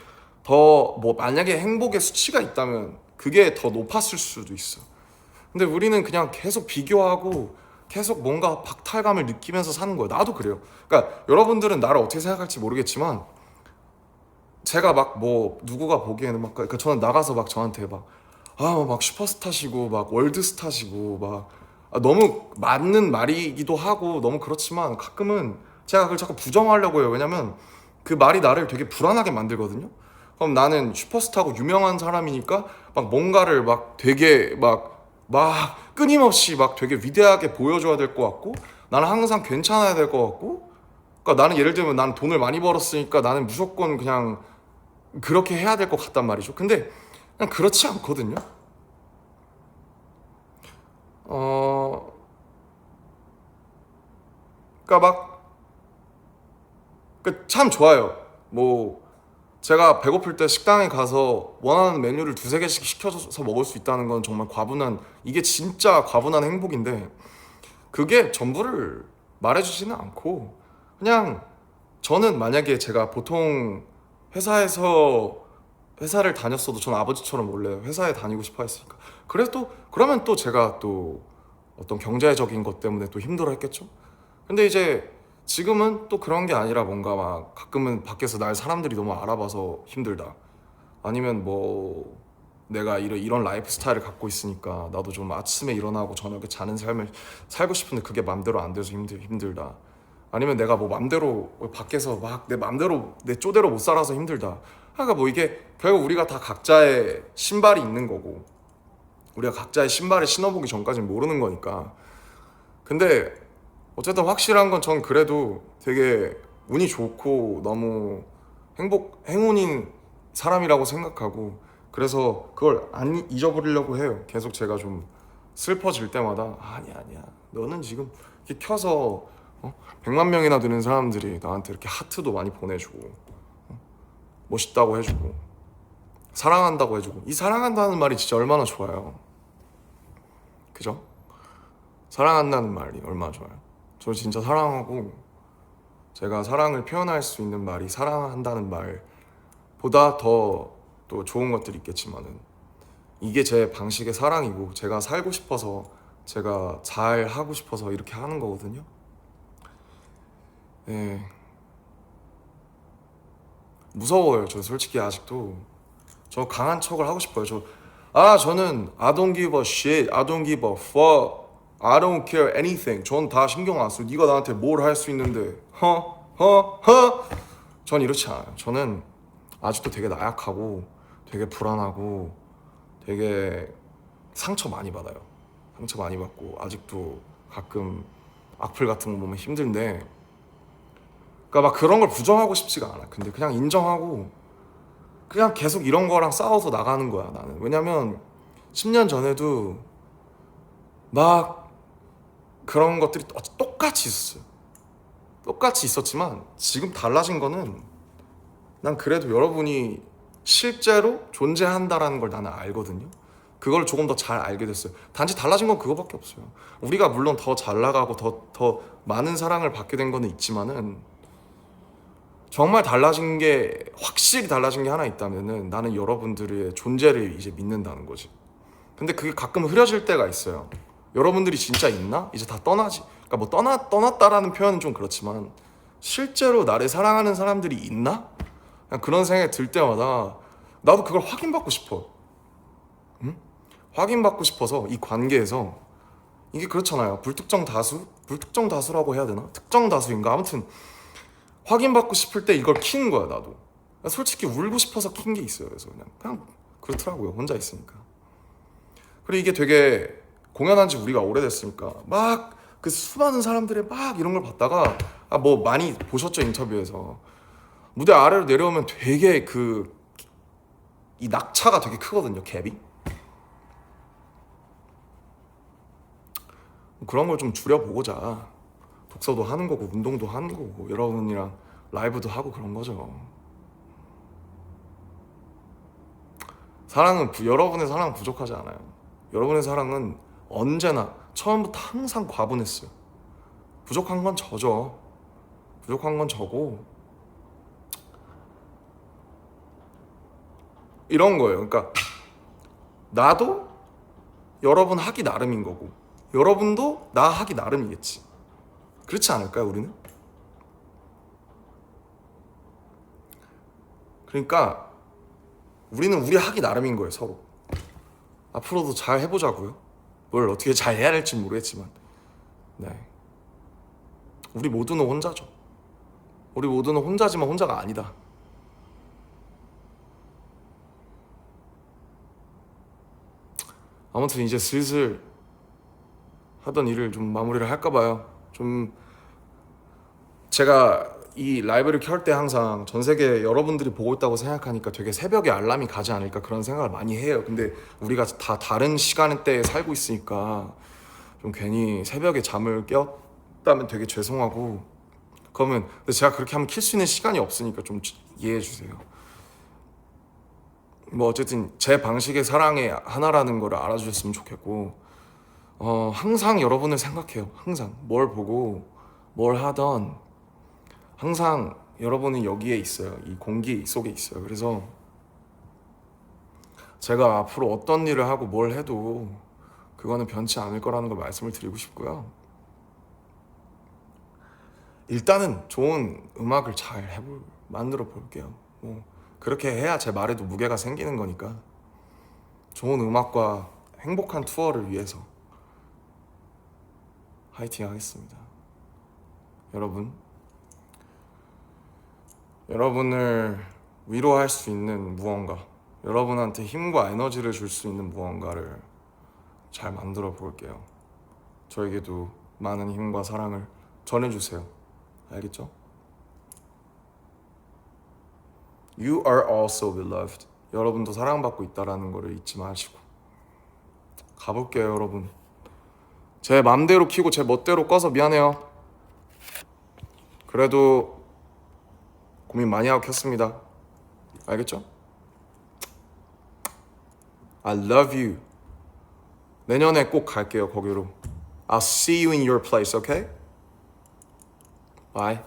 A: 더 뭐 만약에 행복의 수치가 있다면 그게 더 높았을 수도 있어. 근데 우리는 그냥 계속 비교하고 계속 뭔가 박탈감을 느끼면서 사는 거예요. 나도 그래요. 그러니까 여러분들은 나를 어떻게 생각할지 모르겠지만 제가 막 뭐 누구가 보기에는 막 그러니까 저는 나가서 막 저한테 막 슈퍼스타시고 막 월드스타시고 막 너무 맞는 말이기도 하고 너무 그렇지만 가끔은 제가 그걸 자꾸 부정하려고 해요. 왜냐면 그 말이 나를 되게 불안하게 만들거든요. 그럼 나는 슈퍼스타고 유명한 사람이니까 막 뭔가를 막 되게 막 끊임없이 막 되게 위대하게 보여줘야 될 것 같고 나는 항상 괜찮아야 될 것 같고 그러니까 나는 예를 들면 나는 돈을 많이 벌었으니까 나는 무조건 그냥 그렇게 해야 될 것 같단 말이죠. 근데 그냥 그렇지 않거든요. 어, 그러니까 참 좋아요. 뭐 제가 배고플 때 식당에 가서 원하는 메뉴를 두세 개씩 시켜서 먹을 수 있다는 건 정말 과분한 이게 진짜 과분한 행복인데 그게 전부를 말해주지는 않고 그냥 저는 만약에 제가 보통 회사에서 회사를 다녔어도 저는 아버지처럼 원래 회사에 다니고 싶어 했으니까 그래도 그러면 또 제가 또 어떤 경제적인 것 때문에 또 힘들어 했겠죠. 근데 이제 지금은 또 그런 게 아니라 뭔가 막 가끔은 밖에서 날 사람들이 너무 알아봐서 힘들다. 아니면 뭐 내가 이런 라이프 스타일을 갖고 있으니까 나도 좀 아침에 일어나고 저녁에 자는 삶을 살고 싶은데 그게 맘대로 안 돼서 힘들다. 아니면 내가 뭐 맘대로 밖에서 막 내 맘대로 내 쪼대로 못 살아서 힘들다. 그러니까 뭐 이게 결국 우리가 다 각자의 신발이 있는 거고 우리가 각자의 신발을 신어보기 전까지는 모르는 거니까. 근데 어쨌든 확실한 건 전 그래도 되게 운이 좋고 너무 행운인 사람이라고 생각하고 그래서 그걸 안 잊어버리려고 해요. 계속 제가 좀 슬퍼질 때마다 아니야 너는 지금 이렇게 켜서 100만 명이나 되는 사람들이 나한테 이렇게 하트도 많이 보내주고 멋있다고 해주고 사랑한다고 해주고 이 사랑한다는 말이 진짜 얼마나 좋아요. 그죠? 사랑한다는 말이 얼마나 좋아요. 저 진짜 사랑하고 제가 사랑을 표현할 수 있는 말이 사랑한다는 말보다 더 또 좋은 것들이 있겠지만은 이게 제 방식의 사랑이고 제가 살고 싶어서 제가 잘 하고 싶어서 이렇게 하는 거거든요. 예. 무서워요. 저 솔직히 아직도 저 강한 척을 하고 싶어요. 저는 I don't give a shit, I don't give a fuck, I don't care anything. 전 다 신경 안 써. 네가 나한테 뭘 할 수 있는데, 전 이렇지 않아요. 저는 아직도 되게 나약하고, 되게 불안하고, 되게 상처 많이 받아요. 상처 많이 받고 아직도 가끔 악플 같은 거 보면 힘든데, 그러니까 막 그런 걸 부정하고 싶지가 않아. 근데 그냥 인정하고 그냥 계속 이런 거랑 싸워서 나가는 거야 나는. 왜냐면 10년 전에도 막 그런 것들이 똑같이 있었어요. 똑같이 있었지만 지금 달라진 거는 난 그래도 여러분이 실제로 존재한다라는 걸 나는 알거든요. 그걸 조금 더 잘 알게 됐어요. 단지 달라진 건 그거밖에 없어요. 우리가 물론 더 잘 나가고 더 많은 사랑을 받게 된 거는 있지만은 정말 달라진 게 확실히 달라진 게 하나 있다면은 나는 여러분들의 존재를 이제 믿는다는 거지. 근데 그게 가끔 흐려질 때가 있어요. 여러분들이 진짜 있나? 이제 다 떠나지. 그러니까 뭐 떠났다라는 표현은 좀 그렇지만 실제로 나를 사랑하는 사람들이 있나? 그냥 그런 생각이 들 때마다 나도 그걸 확인받고 싶어. 응? 확인받고 싶어서 이 관계에서 이게 그렇잖아요. 불특정 다수라고 해야 되나? 특정 다수인가? 아무튼 확인받고 싶을 때 이걸 키는 거야 나도. 솔직히 울고 싶어서 킨 게 있어요. 그래서 그냥 그렇더라고요. 혼자 있으니까. 그리고 이게 되게 공연한 지 우리가 오래됐으니까 막 그 수많은 사람들의 막 이런 걸 봤다가 뭐 많이 보셨죠 인터뷰에서 무대 아래로 내려오면 되게 이 낙차가 되게 크거든요. 갭이. 그런 걸 좀 줄여보고자 독서도 하는 거고 운동도 하는 거고 여러분이랑 라이브도 하고 그런 거죠. 여러분의 사랑은 부족하지 않아요. 여러분의 사랑은 언제나 처음부터 항상 과분했어요. 부족한 건 저죠. 부족한 건 저고 이런 거예요. 그러니까 나도 여러분 하기 나름인 거고 여러분도 나 하기 나름이겠지. 그렇지 않을까요, 우리는? 그러니까 우리는 우리 하기 나름인 거예요, 서로. 앞으로도 잘 해보자고요. 뭘 어떻게 잘 해야 할지 모르겠지만, 네. 우리 모두는 혼자죠. 우리 모두는 혼자지만 혼자가 아니다. 아무튼 이제 슬슬 하던 일을 좀 마무리를 할까 봐요. 좀 제가 이 라이브를 켤 때 항상 전 세계 여러분들이 보고 있다고 생각하니까 되게 새벽에 알람이 가지 않을까 그런 생각을 많이 해요. 근데 우리가 다 다른 시간대에 살고 있으니까 좀 괜히 새벽에 잠을 깼다면 되게 죄송하고 그러면 근데 제가 그렇게 하면 킬 수 있는 시간이 없으니까 좀 이해해 주세요. 뭐 어쨌든 제 방식의 사랑의 하나라는 걸 알아주셨으면 좋겠고 항상 여러분을 생각해요. 항상 뭘 보고 뭘 하던 항상 여러분은 여기에 있어요. 이 공기 속에 있어요. 그래서 제가 앞으로 어떤 일을 하고 뭘 해도 그거는 변치 않을 거라는 걸 말씀을 드리고 싶고요. 일단은 좋은 음악을 잘 만들어 볼게요. 뭐 그렇게 해야 제 말에도 무게가 생기는 거니까 좋은 음악과 행복한 투어를 위해서 화이팅 하겠습니다. 여러분을 위로할 수 있는 무언가, 여러분한테 힘과 에너지를 줄 수 있는 무언가를 잘 만들어 볼게요. 저에게도 많은 힘과 사랑을 전해주세요. 알겠죠? You are also beloved. 여러분도 사랑받고 있다라는 거를 잊지 마시고 가볼게요, 여러분. 제 맘대로 켜고 제 멋대로 꺼서 미안해요. 그래도 고민 많이 하고 켰습니다. 알겠죠? I love you. 내년에 꼭 갈게요, 거기로. I'll see you in your place, okay? Bye.